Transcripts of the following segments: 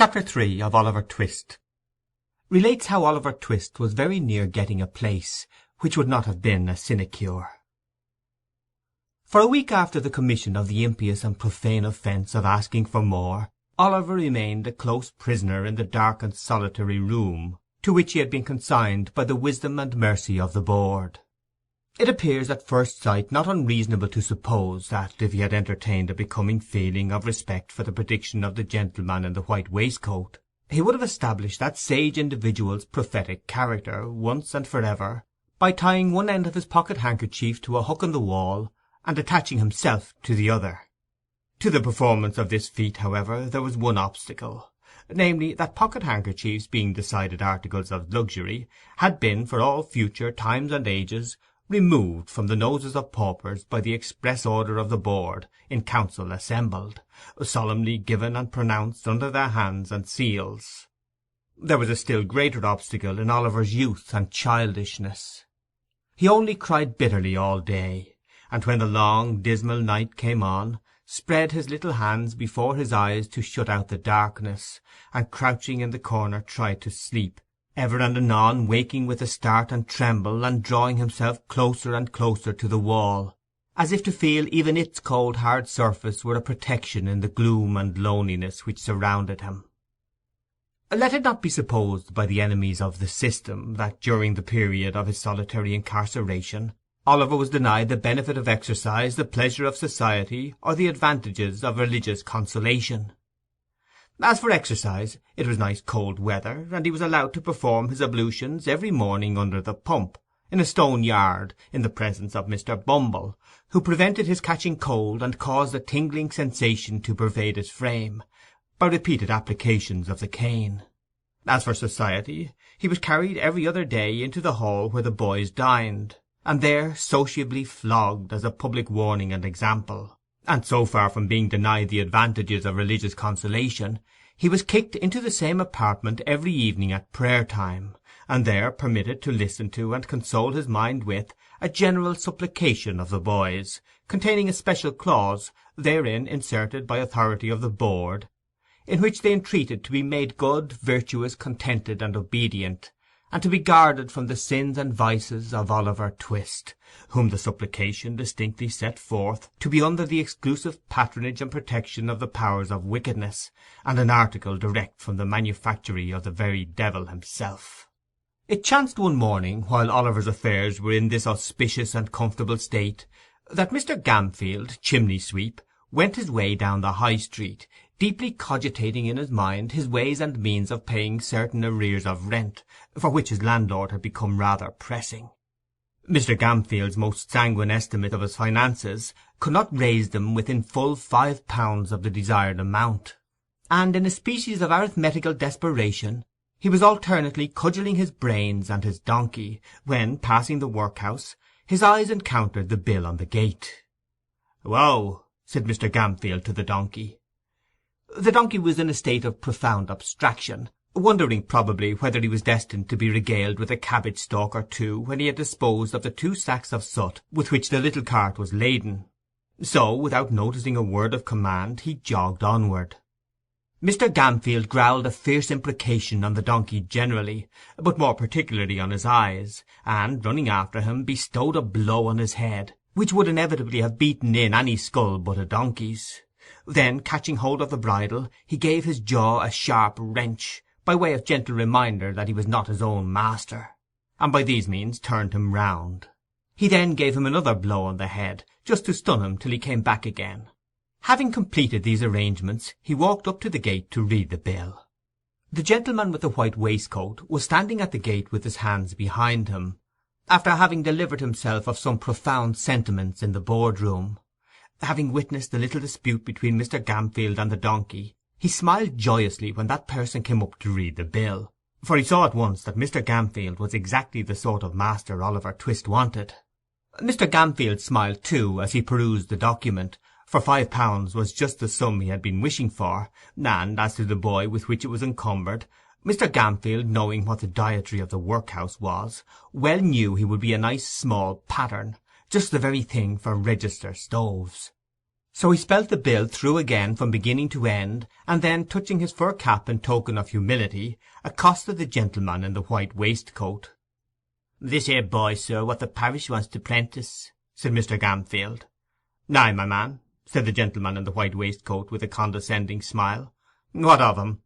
Chapter 3 of Oliver Twist relates how Oliver Twist was very near getting a place which would not have been a sinecure. For a week after the commission of the impious and profane offence of asking for more, Oliver remained a close prisoner in the dark and solitary room to which he had been consigned by the wisdom and mercy of the board. It appears at first sight not unreasonable to suppose that, if he had entertained a becoming feeling of respect for the prediction of the gentleman in the white waistcoat, he would have established that sage individual's prophetic character, once and for ever, by tying one end of his pocket-handkerchief to a hook in the wall, and attaching himself to the other. To the performance of this feat, however, there was one obstacle, namely, that pocket-handkerchiefs, being decided articles of luxury, had been, for all future times and ages, removed from the noses of paupers by the express order of the board in council assembled, solemnly given and pronounced under their hands and seals. There was a still greater obstacle in Oliver's youth and childishness. He only cried bitterly all day, and when the long dismal night came on, spread his little hands before his eyes to shut out the darkness, and crouching in the corner tried to sleep, ever and anon waking with a start and tremble, and drawing himself closer and closer to the wall, as if to feel even its cold hard surface were a protection in the gloom and loneliness which surrounded him. Let it not be supposed by the enemies of the system that during the period of his solitary incarceration Oliver was denied the benefit of exercise, the pleasure of society, or the advantages of religious consolation. As for exercise, it was nice cold weather, and he was allowed to perform his ablutions every morning under the pump, in a stone yard, in the presence of Mr. Bumble, who prevented his catching cold and caused a tingling sensation to pervade his frame, by repeated applications of the cane. As for society, he was carried every other day into the hall where the boys dined, and there sociably flogged as a public warning and example, and so far from being denied the advantages of religious consolation, he was kicked into the same apartment every evening at prayer-time, and there permitted to listen to and console his mind with a general supplication of the boys, containing a special clause, therein inserted by authority of the board, in which they entreated to be made good, virtuous, contented, and obedient, and to be guarded from the sins and vices of Oliver Twist, whom the supplication distinctly set forth to be under the exclusive patronage and protection of the powers of wickedness, and an article direct from the manufactory of the very devil himself. It chanced one morning, while Oliver's affairs were in this auspicious and comfortable state, that Mr. Gamfield, chimney-sweep, went his way down the High Street, deeply cogitating in his mind his ways and means of paying certain arrears of rent, for which his landlord had become rather pressing. Mr. Gamfield's most sanguine estimate of his finances could not raise them within full £5 of the desired amount, and in a species of arithmetical desperation he was alternately cudgelling his brains and his donkey, when, passing the workhouse, his eyes encountered the bill on the gate. "Wow," said Mr. Gamfield to the donkey. The donkey was in a state of profound abstraction, wondering probably whether he was destined to be regaled with a cabbage-stalk or two when he had disposed of the 2 sacks of soot with which the little cart was laden. So, without noticing a word of command, he jogged onward. Mr. Gamfield growled a fierce imprecation on the donkey generally, but more particularly on his eyes, and, running after him, bestowed a blow on his head, which would inevitably have beaten in any skull but a donkey's. Then, catching hold of the bridle, he gave his jaw a sharp wrench, by way of gentle reminder that he was not his own master, and by these means turned him round. He then gave him another blow on the head, just to stun him till he came back again. Having completed these arrangements, he walked up to the gate to read the bill. The gentleman with the white waistcoat was standing at the gate with his hands behind him, after having delivered himself of some profound sentiments in the board-room. Having witnessed the little dispute between Mr. Gamfield and the donkey, he smiled joyously when that person came up to read the bill, for he saw at once that Mr. Gamfield was exactly the sort of master Oliver Twist wanted. Mr. Gamfield smiled too as he perused the document, for £5 was just the sum he had been wishing for, and as to the boy with which it was encumbered, Mr. Gamfield, knowing what the dietary of the workhouse was, well knew he would be a nice small pattern, just the very thing for register stoves. So he spelt the bill through again from beginning to end, and then, touching his fur cap in token of humility, accosted the gentleman in the white waistcoat. "This here boy, sir, what the parish wants to prentice," said Mr. Gamfield. "Ay, my man," said the gentleman in the white waistcoat, with a condescending smile. "What of him?"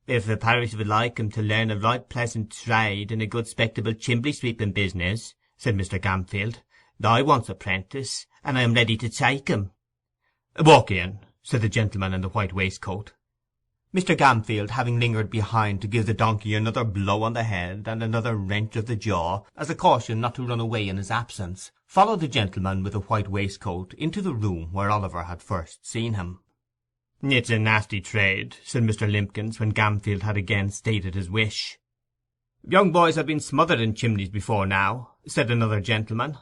"If the parish would like him to learn a right pleasant trade in a good spectable chimbley sweeping business," said Mr. Gamfield, "I wants a prentice, and I am ready to take him." "Walk in," said the gentleman in the white waistcoat. Mr. Gamfield, having lingered behind to give the donkey another blow on the head and another wrench of the jaw, as a caution not to run away in his absence, followed the gentleman with the white waistcoat into the room where Oliver had first seen him. "It's a nasty trade," said Mr. Limpkins, when Gamfield had again stated his wish. "Young boys have been smothered in chimneys before now," said another gentleman.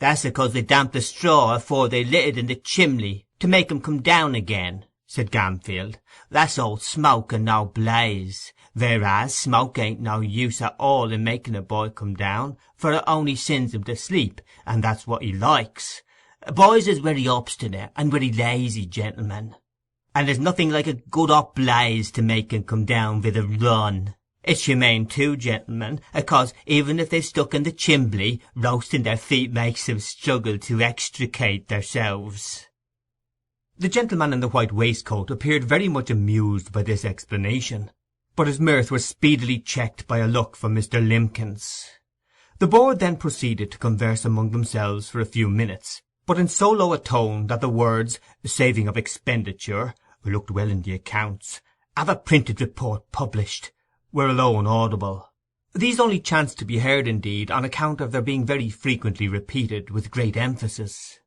"That's because they damped the straw afore they lit it in the chimney, to make 'em come down again," said Gamfield. "That's all smoke and no blaze, whereas smoke ain't no use at all in making a boy come down, for it only sends him to sleep, and that's what he likes. Boys is very obstinate and very lazy, gentlemen, and there's nothing like a good hot blaze to make 'em come down with a run. It's humane too, gentlemen, because even if they're stuck in the chimbley, roasting their feet makes 'em struggle to extricate theirselves." The gentleman in the white waistcoat appeared very much amused by this explanation, but his mirth was speedily checked by a look from Mr. Limpkins. The board then proceeded to converse among themselves for a few minutes, but in so low a tone that the words "saving of expenditure," "looked well in the accounts," "have a printed report published," were alone audible. These only chanced to be heard, indeed, on account of their being very frequently repeated with great emphasis.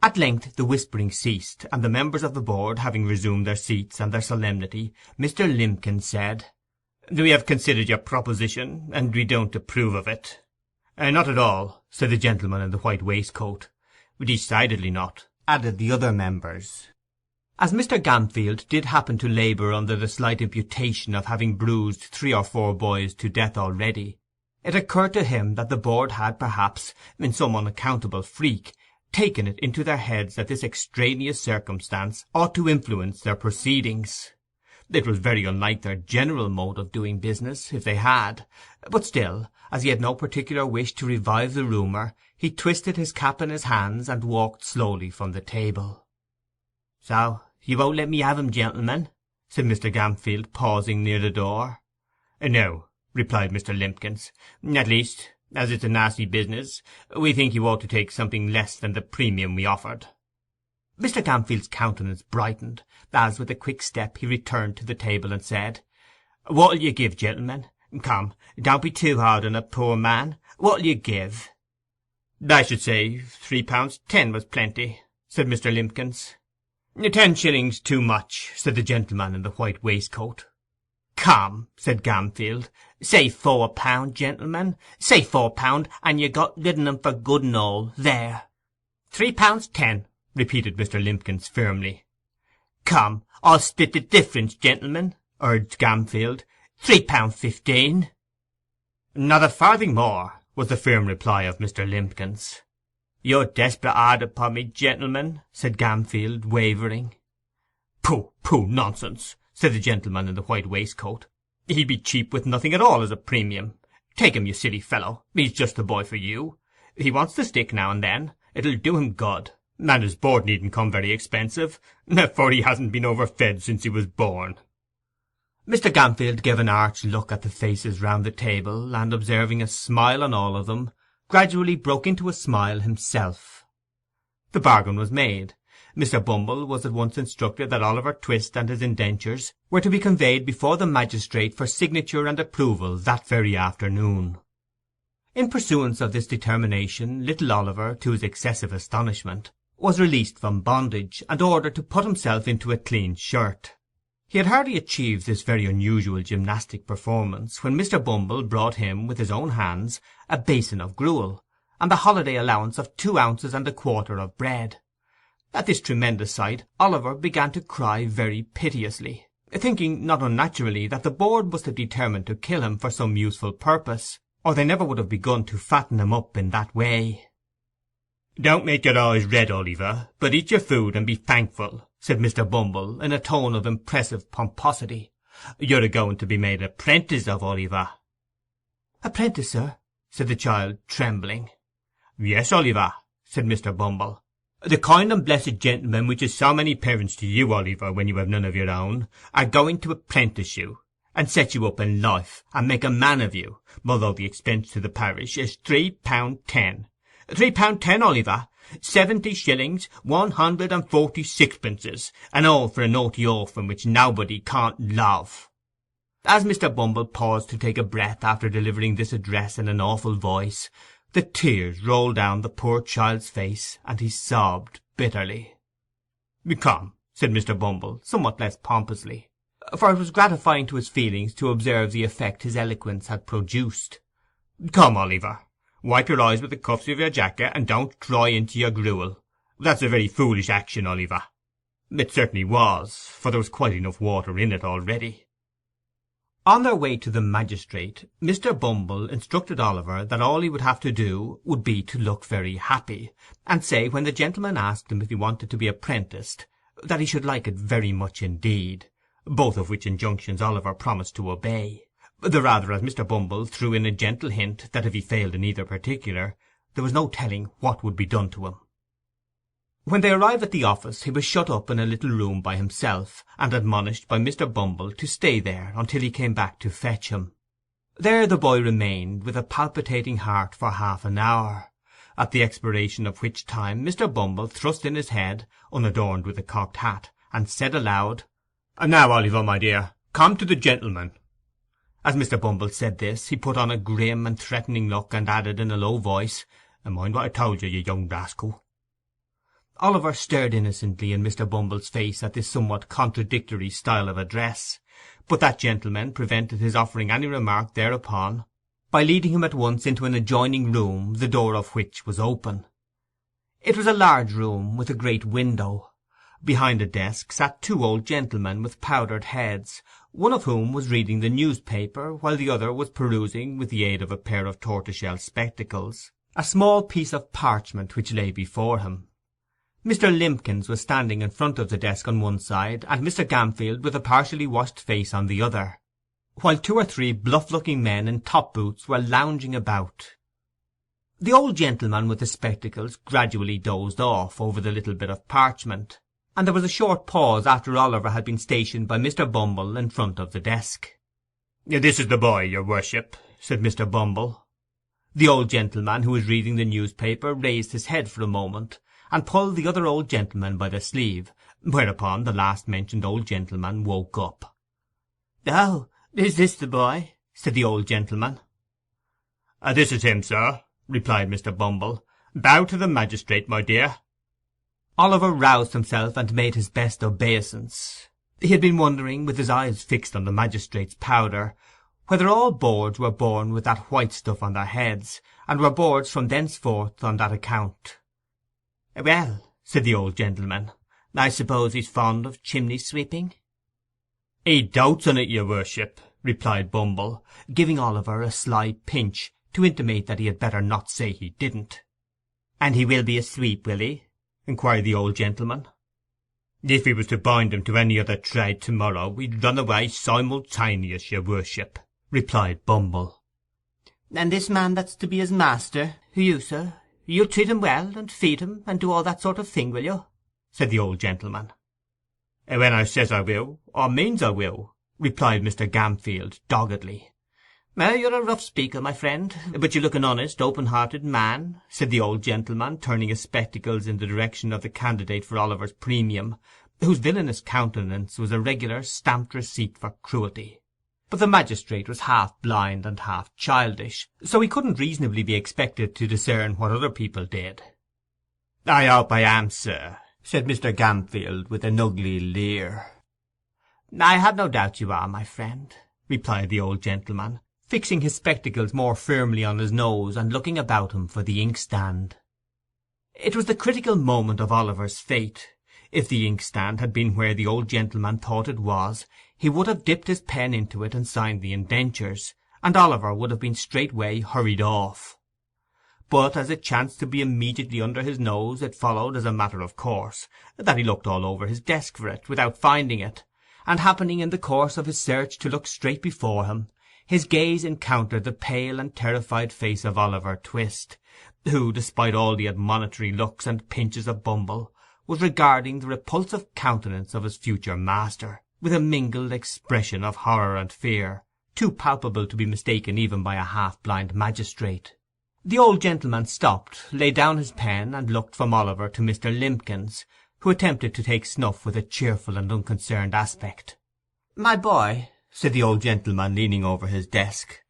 At length the whispering ceased, and the members of the board having resumed their seats and their solemnity, Mr. Limpkins said, "We have considered your proposition, and we don't approve of it." "Not at all," said the gentleman in the white waistcoat. "Decidedly not," added the other members. As Mr. Gamfield did happen to labour under the slight imputation of having bruised 3 or 4 boys to death already, it occurred to him that the board had perhaps, in some unaccountable freak, taken it into their heads that this extraneous circumstance ought to influence their proceedings. It was very unlike their general mode of doing business, if they had; but still, as he had no particular wish to revive the rumour, he twisted his cap in his hands and walked slowly from the table. "So you won't let me have him, gentlemen?" said Mr. Gamfield, pausing near the door. "No," replied Mr. Limpkins. "At least, as it's a nasty business, we think you ought to take something less than the premium we offered." Mr. Gamfield's countenance brightened, as with a quick step he returned to the table and said, "What'll you give, gentlemen? Come, don't be too hard on a poor man. What'll you give?" "I should say £3.10 was plenty," said Mr. Limpkins. "10 shillings too much," said the gentleman in the white waistcoat. "Come," said Gamfield, "say £4, gentlemen. Say £4, and you got rid on 'em for good and all. There." "£3.10," repeated Mr. Limpkins firmly. "Come, I'll split the difference, gentlemen," urged Gamfield. £3.15. "Not a farthing more," was the firm reply of Mr. Limpkins. "You're desperate hard upon me, gentlemen," said Gamfield, wavering. "Pooh, pooh, nonsense," said the gentleman in the white waistcoat. "He'd be cheap with nothing at all as a premium. Take him, you silly fellow. He's just the boy for you. He wants to stick now and then. It'll do him good. And his board needn't come very expensive, for he hasn't been overfed since he was born." Mr. Gamfield gave an arch look at the faces round the table, and observing a smile on all of them, gradually broke into a smile himself. The bargain was made. Mr. Bumble was at once instructed that Oliver Twist and his indentures were to be conveyed before the magistrate for signature and approval that very afternoon. In pursuance of this determination, little Oliver, to his excessive astonishment, was released from bondage, and ordered to put himself into a clean shirt. He had hardly achieved this very unusual gymnastic performance when Mr. Bumble brought him, with his own hands, a basin of gruel, and the holiday allowance of 2 ounces and a quarter of bread. At this tremendous sight Oliver began to cry very piteously, thinking not unnaturally that the board must have determined to kill him for some useful purpose, or they never would have begun to fatten him up in that way. "Don't make your eyes red, Oliver, but eat your food and be thankful," said Mr. Bumble, in a tone of impressive pomposity. "You're a-going to be made a 'prentice of, Oliver." "Apprentice, sir?" said the child, trembling. "Yes, Oliver," said Mr. Bumble. "The kind and blessed gentlemen which is so many parents to you, Oliver, when you have none of your own, are going to apprentice you, and set you up in life, and make a man of you, although the expense to the parish is £3.10. £3.10, Oliver! 70 shillings, 140 sixpences, and all for a naughty orphan which nobody can't love." As Mr. Bumble paused to take a breath after delivering this address in an awful voice, the tears rolled down the poor child's face, and he sobbed bitterly. "Come," said Mr. Bumble, somewhat less pompously, for it was gratifying to his feelings to observe the effect his eloquence had produced. "Come, Oliver, wipe your eyes with the cuffs of your jacket, and don't cry into your gruel. That's a very foolish action, Oliver." It certainly was, for there was quite enough water in it already. On their way to the magistrate, Mr. Bumble instructed Oliver that all he would have to do would be to look very happy, and say when the gentleman asked him if he wanted to be apprenticed, that he should like it very much indeed, both of which injunctions Oliver promised to obey, the rather as Mr. Bumble threw in a gentle hint that if he failed in either particular, there was no telling what would be done to him. When they arrived at the office he was shut up in a little room by himself, and admonished by Mr. Bumble to stay there until he came back to fetch him. There the boy remained with a palpitating heart for half an hour, at the expiration of which time Mr. Bumble thrust in his head, unadorned with a cocked hat, and said aloud, "And now, Oliver, my dear, come to the gentleman." As Mr. Bumble said this, he put on a grim and threatening look, and added in a low voice, "And mind what I told you, you young rascal." Oliver stared innocently in Mr. Bumble's face at this somewhat contradictory style of address, but that gentleman prevented his offering any remark thereupon by leading him at once into an adjoining room, the door of which was open. It was a large room with a great window. Behind a desk sat two old gentlemen with powdered heads, one of whom was reading the newspaper, while the other was perusing, with the aid of a pair of tortoiseshell spectacles, a small piece of parchment which lay before him. Mr. Limpkins was standing in front of the desk on one side, and Mr. Gamfield with a partially washed face on the other, while 2 or 3 bluff-looking men in top-boots were lounging about. The old gentleman with the spectacles gradually dozed off over the little bit of parchment, and there was a short pause after Oliver had been stationed by Mr. Bumble in front of the desk. "This is the boy, your worship," said Mr. Bumble. The old gentleman who was reading the newspaper raised his head for a moment, and pulled the other old gentleman by the sleeve, whereupon the last-mentioned old gentleman woke up. "Oh, is this the boy?" said the old gentleman. "This is him, sir," replied Mr. Bumble. "Bow to the magistrate, my dear." Oliver roused himself and made his best obeisance. He had been wondering, with his eyes fixed on the magistrate's powder, whether all boards were born with that white stuff on their heads, and were boards from thenceforth on that account. "Well," said the old gentleman, "I suppose he's fond of chimney-sweeping?" "He dotes on it, your worship," replied Bumble, giving Oliver a sly pinch to intimate that he had better not say he didn't. "And he will be a sweep, will he?" inquired the old gentleman. "If we was to bind him to any other trade to-morrow, we'd run away simultaneous, your worship," replied Bumble. "And this man that's to be his master, you, sir, you'll treat him well, and feed him, and do all that sort of thing, will you?" said the old gentleman. "When I says I will, I means I will," replied Mr. Gamfield doggedly. "You're a rough speaker, my friend, but you look an honest, open-hearted man," said the old gentleman, turning his spectacles in the direction of the candidate for Oliver's premium, whose villainous countenance was a regular stamped receipt for cruelty. But the magistrate was half blind and half childish, so he couldn't reasonably be expected to discern what other people did. "I hope I am, sir," said Mr. Gamfield, with an ugly leer. "I have no doubt you are, my friend," replied the old gentleman, fixing his spectacles more firmly on his nose and looking about him for the inkstand. It was the critical moment of Oliver's fate. If the inkstand had been where the old gentleman thought it was, he would have dipped his pen into it and signed the indentures, and Oliver would have been straightway hurried off. but as it chanced to be immediately under his nose, it followed, as a matter of course, that he looked all over his desk for it, without finding it, and happening in the course of his search to look straight before him, his gaze encountered the pale and terrified face of Oliver Twist, who, despite all the admonitory looks and pinches of Bumble, was regarding the repulsive countenance of his future master, with a mingled expression of horror and fear, too palpable to be mistaken even by a half-blind magistrate. The old gentleman stopped, laid down his pen, and looked from Oliver to Mr. Limbkins, who attempted to take snuff with a cheerful and unconcerned aspect. "My boy," said the old gentleman, leaning over his desk.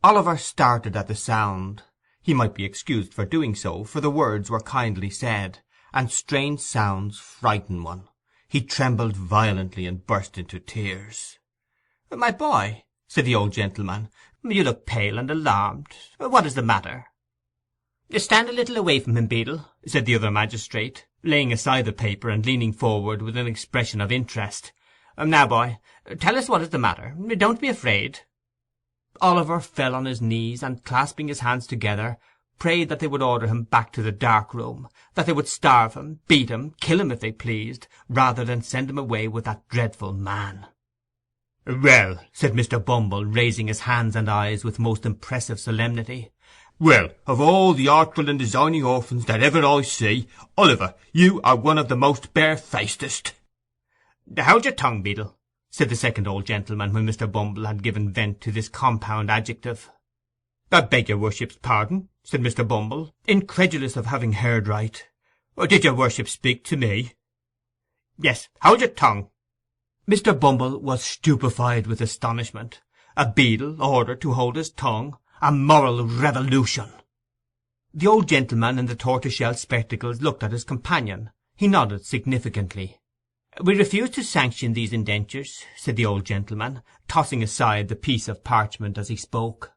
Oliver started at the sound. He might be excused for doing so, for the words were kindly said, and strange sounds frighten one. He trembled violently and burst into tears. "My boy," said the old gentleman, "you look pale and alarmed. What is the matter?" "Stand a little away from him, Beadle," said the other magistrate, laying aside the paper and leaning forward with an expression of interest. "Now, boy, tell us what is the matter. Don't be afraid." Oliver fell on his knees, and, clasping his hands together, prayed that they would order him back to the dark room, that they would starve him, beat him, kill him if they pleased, rather than send him away with that dreadful man. "Well," said Mr. Bumble, raising his hands and eyes with most impressive solemnity, "well, of all the artful and designing orphans that ever I see, Oliver, you are one of the most barefacedest." "Hold your tongue, Beadle," said the second old gentleman, when Mr. Bumble had given vent to this compound adjective. "I beg your worship's pardon," said Mr. Bumble, incredulous of having heard right. "Did your worship speak to me?" "Yes, hold your tongue." Mr. Bumble was stupefied with astonishment. A beadle ordered to hold his tongue! A moral revolution! The old gentleman in the tortoise-shell spectacles looked at his companion. He nodded significantly. "We refuse to sanction these indentures," said the old gentleman, tossing aside the piece of parchment as he spoke.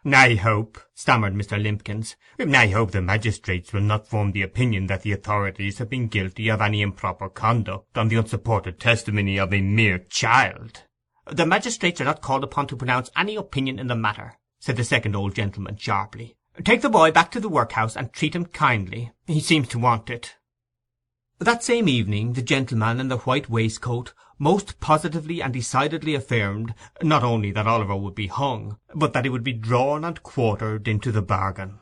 "I hope," stammered Mr. Limbkins, "I hope the magistrates will not form the opinion that the authorities have been guilty of any improper conduct on the unsupported testimony of a mere child." "The magistrates are not called upon to pronounce any opinion in the matter," said the second old gentleman sharply. "Take the boy back to the workhouse, and treat him kindly. He seems to want it." That same evening the gentleman in the white waistcoat most positively and decidedly affirmed, not only that Oliver would be hung, but that he would be drawn and quartered into the bargain.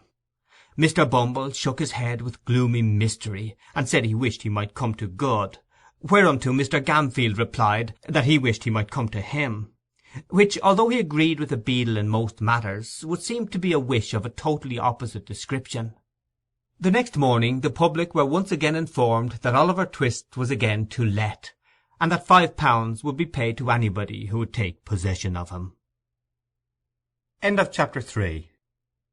Mr. Bumble shook his head with gloomy mystery, and said he wished he might come to good, whereunto Mr. Gamfield replied that he wished he might come to him, which, although he agreed with the beadle in most matters, would seem to be a wish of a totally opposite description. The next morning the public were once again informed that Oliver Twist was again to let, and that £5 would be paid to anybody who would take possession of him. End of chapter 3.